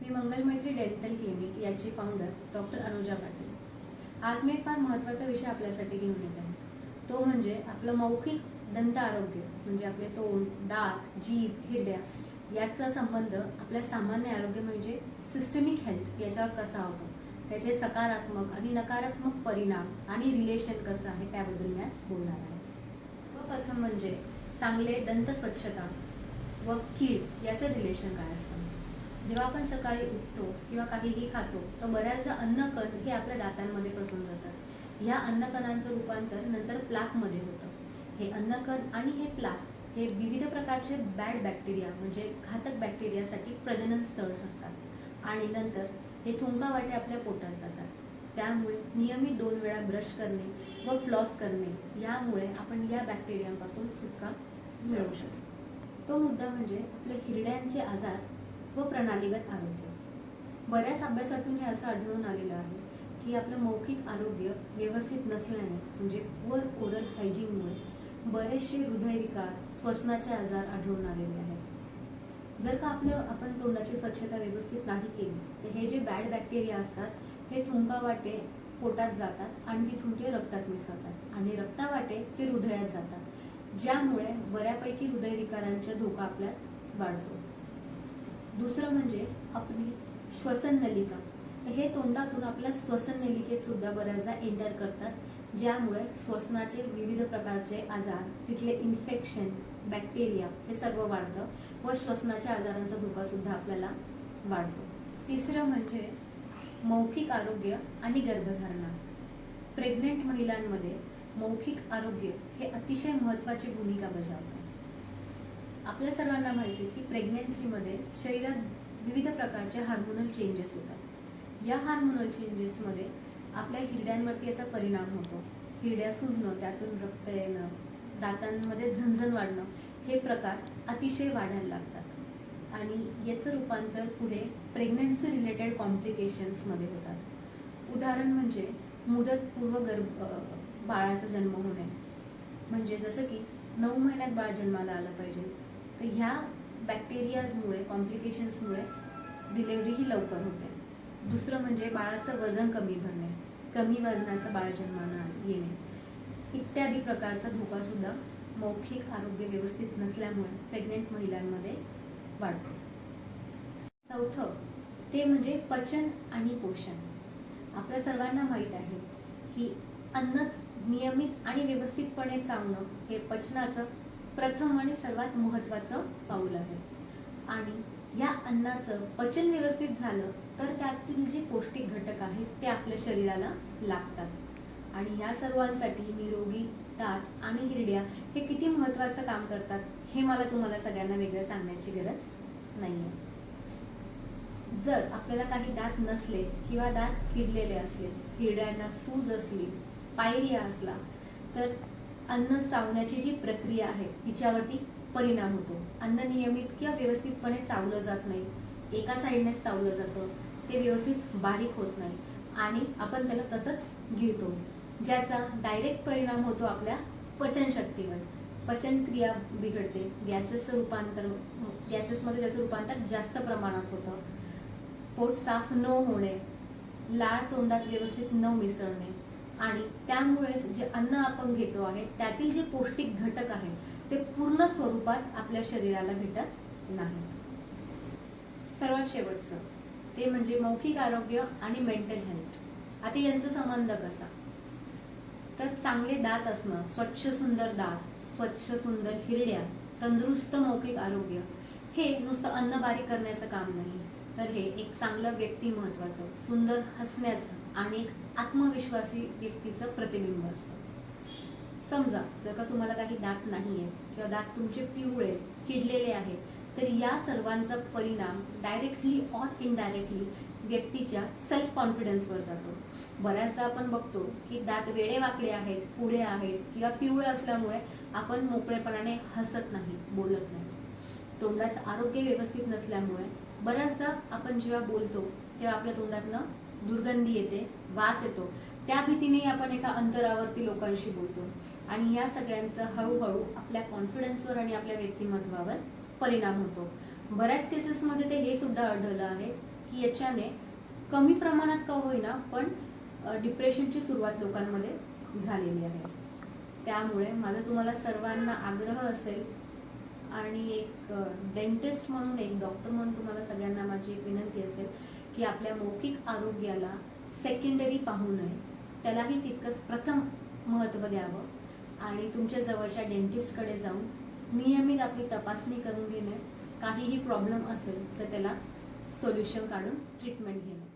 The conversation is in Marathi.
मी मंगलमैत्री डेंटल क्लिनिक याची फाउंडर डॉक्टर अनुजा पाटील. आज मी एक फार महत्त्वाचा विषय आपल्यासाठी घेऊन येत आहे. तो म्हणजे आपलं मौखिक दंत आरोग्य, म्हणजे आपले तोंड, दात, जीभ, हिरड्या याचा संबंध आपल्या सामान्य आरोग्य म्हणजे सिस्टमिक हेल्थ याच्यावर कसा होतो, त्याचे सकारात्मक आणि नकारात्मक परिणाम आणि रिलेशन कसं आहे त्याबद्दल मी आज बोलणार आहे. प्रथम म्हणजे चांगले दंत स्वच्छता व कीड याचं रिलेशन काय असतं. जेव्हा आपण सकाळी उठतो किंवा काहीही खातो तर बऱ्याचदा अन्नकण हे आपल्या दातांमध्ये फसून जातात. या अन्नकणांचं रूपांतर नंतर प्लाकमध्ये होतं. हे अन्नकण आणि हे प्लाक हे विविध प्रकारचे बॅड बॅक्टेरिया म्हणजे घातक बॅक्टेरियासाठी प्रजनन स्थळ ठरतात आणि नंतर हे थुंकावाटे आपल्या पोटात जातात. त्यामुळे नियमित 2 वेळा ब्रश करणे व फ्लॉस करणे यामुळे आपण या बॅक्टेरियांपासून सुटका मिळवू शकतो. तो मुद्दा म्हणजे आपल्या हिरड्यांचे आजार व प्रणालीगत आरोग्य. बऱ्याच अभ्यासातून हे असं आढळून आलेलं आहे की आपलं मौखिक आरोग्य व्यवस्थित नसल्याने म्हणजे पुअर ओरल हायजीनमुळे बरेचसे हृदयविकार, श्वसनाचे आजार आढळून आलेले आहेत. जर का आपण तोंडाची स्वच्छता व्यवस्थित नाही केली तर हे जे बॅड बॅक्टेरिया असतात हे थुंकावाटे पोटात जातात आणि तिथून ते रक्तात मिसळतात आणि रक्तावाटे ते हृदयात जातात, ज्यामुळे बऱ्यापैकी हृदयविकारांचा धोका आपल्यात वाढतो. दुसरं म्हणजे आपली श्वसन नलिका. तर हे तोंडातून आपल्या श्वसन नलिकेत सुद्धा बऱ्याचदा एंटर करतात, ज्यामुळे श्वसनाचे विविध प्रकारचे आजार, तिथले इन्फेक्शन, बॅक्टेरिया हे सर्व वाढतं व श्वसनाच्या आजारांचा धोका सुद्धा आपल्याला वाढतो. तिसरं म्हणजे मौखिक आरोग्य आणि गर्भधारणा. प्रेग्नेंट महिलांमध्ये मौखिक आरोग्य हे अतिशय महत्त्वाची भूमिका बजावते. आपल्या सर्वांना माहिती आहे की प्रेग्नेन्सीमध्ये शरीरात विविध प्रकारचे हार्मोनल चेंजेस होतात. या हार्मोनल चेंजेसमध्ये आपल्या हिरड्यांवरती याचा परिणाम होतो. हिरड्या सुजणं, त्यातून रक्त येणं, दातांमध्ये झणझण वाढणं हे प्रकार अतिशय वाढायला लागतात आणि याचं रूपांतर पुढे प्रेग्नन्सी रिलेटेड कॉम्प्लिकेशन्समध्ये होतात. उदाहरण म्हणजे मुदतपूर्व बाळाचा जन्म होणे, म्हणजे जसं की 9 महिन्यात बाळ जन्माला आलं पाहिजे, तर ह्या बॅक्टेरियाजमुळे, कॉम्प्लिकेशन्समुळे डिलेवरी ही लवकर होते. दुसरं म्हणजे बाळाचं वजन कमी भरणे, कमी वजनाचं बाळ जन्माला येणे इत्यादी प्रकारचा धोका सुद्धा मौखिक आरोग्य व्यवस्थित नसल्यामुळे प्रेग्नेंट महिलांमध्ये वाढतो. चौथं ते म्हणजे पचन आणि पोषण. आपल्या सर्वांना माहीत आहे की अन्नच नियमित आणि व्यवस्थितपणे चावणं हे पचनाचं प्रथम आणि सर्वात महत्त्वाचं पाऊल आहे आणि या अन्नाचं पचन व्यवस्थित झालं तर त्यातील जे पौष्टिक घटक आहेत ते आपल्या शरीराला लागतात आणि ह्या सर्वांसाठी निरोगी दात आणि हिरड्या हे किती महत्त्वाचं काम करतात हे मला तुम्हाला सगळ्यांना वेगळं सांगण्याची गरज नाहीये. जर आपल्याला काही दात नसले किंवा दात किडलेले असले, हिरड्यांना सूज असली, पायरिया असला तर अन्न चावण्याची जी प्रक्रिया आहे तिच्यावरती परिणाम होतो. अन्न नियमित किंवा व्यवस्थितपणे चावलं जात नाही, एका साईडनेच चावलं जातं, ते व्यवस्थित बारीक होत नाही आणि आपण त्याला तसंच गिळतो, ज्याचा डायरेक्ट परिणाम होतो आपल्या पचनशक्तीवर. पचनक्रिया बिघडते, गॅसेसमध्ये त्याचं रूपांतर जास्त प्रमाणात होतं, पोट साफ न होणे, लाळ तोंडात व्यवस्थित न मिसळणे आणि त्यामुळेच जे अन्न आपण घेतो आहे त्यातील जे पौष्टिक घटक आहेत ते पूर्ण स्वरूपात आपल्या शरीराला भेटत नाही. सर्वात शेवटचं ते म्हणजे मौखिक आरोग्य आणि मेंटल हेल्थ. आता यांचा संबंध कसा, तर चांगले दात असणं, स्वच्छ सुंदर दात, स्वच्छ सुंदर हिरड्या, तंदुरुस्त मौखिक आरोग्य हे नुसतं अन्न बारीक करण्याचं काम नाही, तर हे एक चांगलं व्यक्तिमत्वाचं, सुंदर हसण्याचं आणि एक आत्मविश्वासी व्यक्तीचं प्रतिबिंब असतं. समजा जर का तुम्हाला काही दात नाहीये किंवा दात तुमचे पिवळे किडलेले आहेत तर या सर्वांचा परिणाम डायरेक्टली ऑर इनडायरेक्टली व्यक्तीच्या सेल्फ कॉन्फिडन्सवर जातो. बऱ्याचदा आपण बघतो की दात वेडेवाकडे आहेत, पुढे आहेत किंवा पिवळे असल्यामुळे आपण मोकळेपणाने हसत नाही, बोलत नाही. तोंडाचं आरोग्य व्यवस्थित नसल्यामुळे बऱ्याचदा आपण जेव्हा बोलतो तेव्हा आपल्या तोंडातनं दुर्गंधी येते, वास येतो, त्या भीतीने आपण एका अंतरावरती लोकांशी बोलतो आणि या सगळ्यांचा हळूहळू आपल्या कॉन्फिडन्सवर आणि आपल्या व्यक्तिमत्वावर परिणाम होतो. बऱ्याच केसेसमध्ये ते हे सुद्धा आढळलं आहे की याच्याने कमी प्रमाणात का होईना पण डिप्रेशनची सुरुवात लोकांमध्ये झालेली आहे. त्यामुळे माझा तुम्हाला सर्वांना आग्रह असेल आणि एक डेंटिस्ट म्हणून, एक डॉक्टर म्हणून तुम्हाला सगळ्यांना माझी एक विनंती असेल की आपल्या मौखिक आरोग्याला सेकंडरी पाहू नये, त्यालाही तितकंच प्रथम महत्त्व द्यावं आणि तुमच्या जवळच्या डेंटिस्टकडे जाऊन नियमित आपली तपासणी करून घेणे, काहीही प्रॉब्लेम असेल तर त्याला सोल्युशन काढून ट्रीटमेंट घेणे.